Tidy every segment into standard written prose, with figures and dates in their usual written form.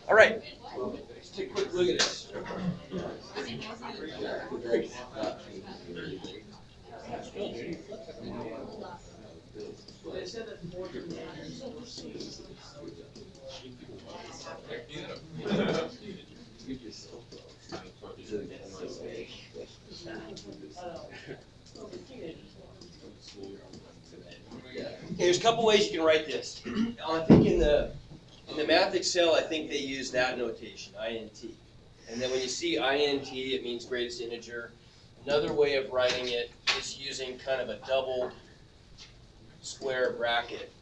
All right, let's take a quick look at this. Okay, there's a couple ways you can write this. I think in the Math Excel, I think they use that notation, int. And then when you see int, it means greatest integer. Another way of writing it is using kind of a double square bracket.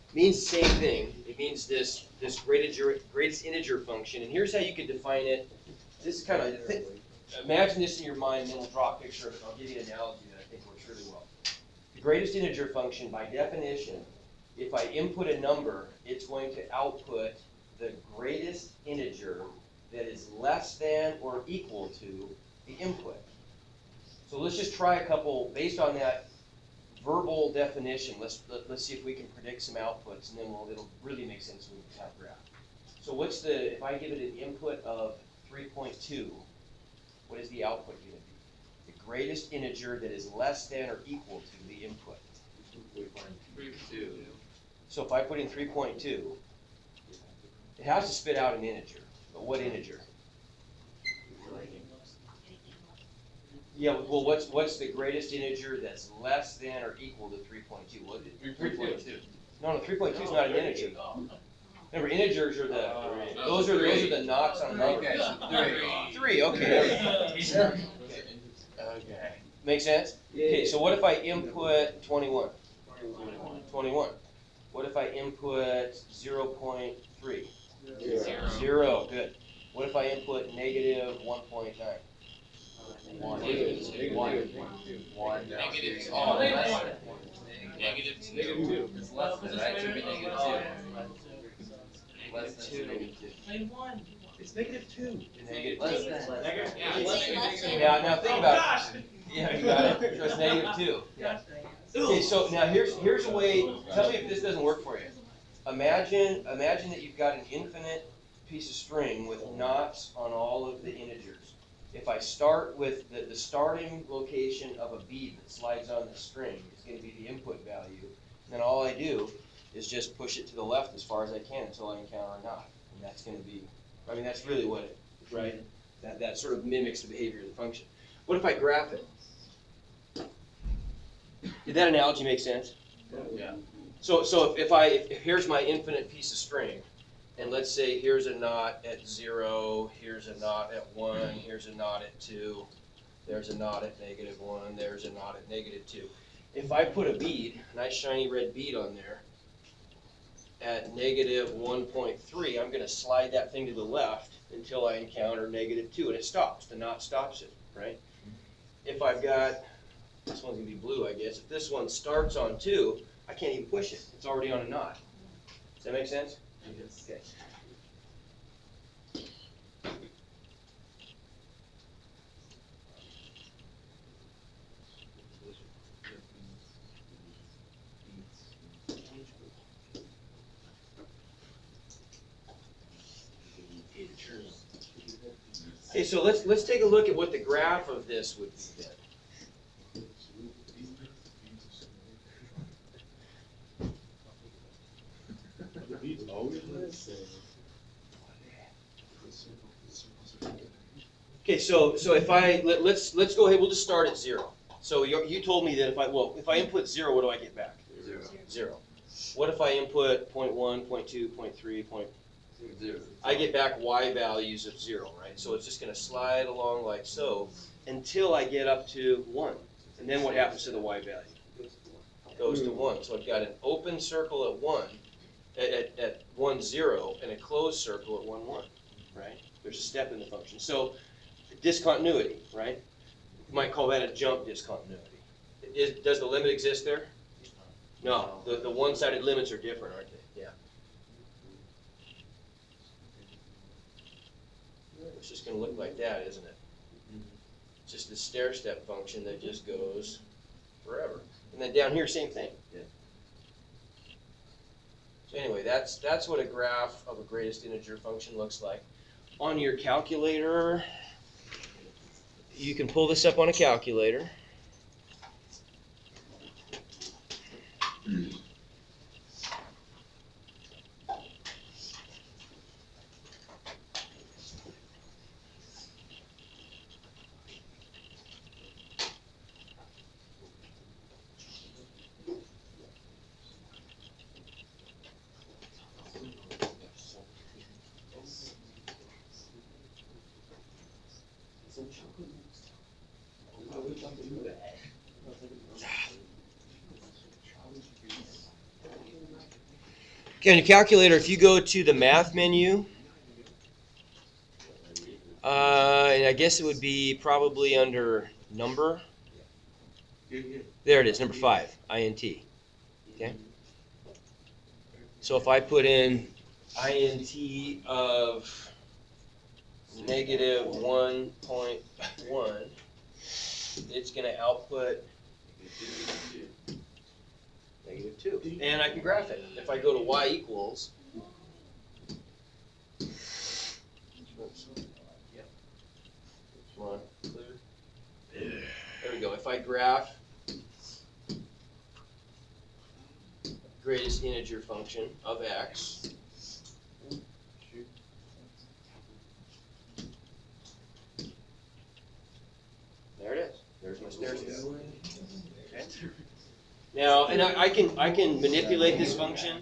It means the same thing. It means this greatest integer function. And here's how you can define it. This kind of imagine this in your mind, and then we'll draw a picture of it. I'll give you an analogy that I think works really well. The greatest integer function, by definition, if I input a number, it's going to output the greatest integer that is less than or equal to the input. So let's just try a couple based on that verbal definition. Let's see if we can predict some outputs, and then it'll really make sense when we have a graph. So if I give it an input of 3.2, what is the output going to be? The greatest integer that is less than or equal to the input. 3.2. So if I put in 3.2, it has to spit out an integer. But what integer? Yeah, well, what's the greatest integer that's less than or equal to 3.2? What is it? 3.2. No, 3.2 is not an integer. Remember, integers are those are the knots on a number. Okay, 3, okay. Okay. Make sense? Okay, so what if I input 21? 21. What if I input 0.3? 0, good. What if I input negative 1.9? 1. Negative 2. Oh, Negative 2. Negative 2. It's less than, right? Should be negative 2. Less than negative 2. It's negative 2. Negative Less 2. than. Yeah, less than negative. Now think about it. Yeah, you got it. So it's negative 2. Yeah. Okay, so now here's a way. Tell me if this doesn't work for you. Imagine that you've got an infinite piece of string with knots on all of the integers. If I start with the starting location of a bead that slides on the string, it's going to be the input value. Then all I do is just push it to the left as far as I can until I encounter a knot. And that's going to be, I mean, that's really what it, right? That sort of mimics the behavior of the function. What if I graph it? Did that analogy make sense? Yeah. So if here's my infinite piece of string, and let's say here's a knot at 0, here's a knot at 1, here's a knot at 2, there's a knot at negative 1, there's a knot at negative 2. If I put a bead, a nice shiny red bead on there, at negative 1.3, I'm going to slide that thing to the left until I encounter negative 2, and it stops. The knot stops it, right? If I've got, this one's going to be blue, I guess. If this one starts on 2, I can't even push it. It's already on a knot. Does that make sense? Okay. Okay, so let's take a look at what the graph of this would be then. Okay, so if let's go ahead. We'll just start at 0. So you told me that if I input 0, what do I get back? 0. What if I input 0.1, 0.2, 0.3, 0? I get back y values of 0, right? So it's just going to slide along like so until I get up to 1. And then what happens to the y value? It goes to 1. So I've got an open circle at 1, at 1, 0, and a closed circle at 1, 1, right? There's a step in the function. So discontinuity, right? You might call that a jump discontinuity. Does the limit exist there? No. The one-sided limits are different, aren't they? Yeah. It's just going to look like that, isn't it? It's just a stair-step function that just goes forever. And then down here, same thing. Anyway, that's what a graph of a greatest integer function looks like. On your calculator, you can pull this up on a calculator. Okay, on your calculator, if you go to the math menu, and I guess it would be probably under number. There it is, number 5, INT. Okay. So if I put in INT of negative 1.1, it's going to output negative 2. And I can graph it. If I go to y equals, come on, clear. There we go. If I graph greatest integer function of x, there it is. There's my stair step. Okay. Now, and I can manipulate this function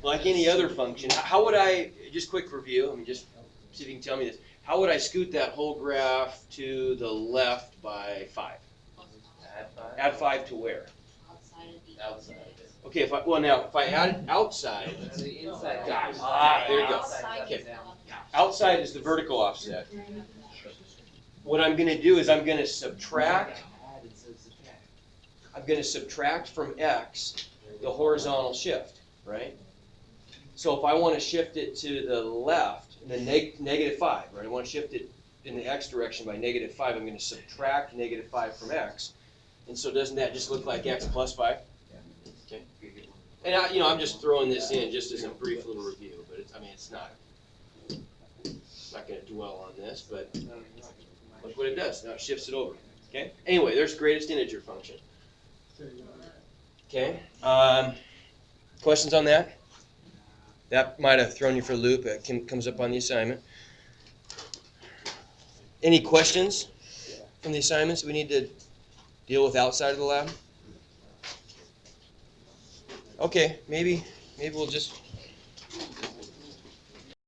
like any other function. How would I, just quick review, just see if you can tell me this. How would I scoot that whole graph to the left by 5? Add 5 to where? Outside. Okay, if I add outside, The inside. there you go. Okay. Outside is the vertical offset. What I'm going to do is I'm going to subtract from x the horizontal shift, right? So if I want to shift it to the left, the negative 5, right? I want to shift it in the x direction by negative 5. I'm going to subtract negative 5 from x. And so doesn't that just look like x plus 5? Okay. And I'm just throwing this in just as a brief little review, but it's not going to dwell on this, but look what it does. Now it shifts it over. Okay. Anyway, there's greatest integer function. Okay. Questions on that? That might have thrown you for a loop. It comes up on the assignment. Any questions from the assignments we need to deal with outside of the lab? Okay, maybe we'll just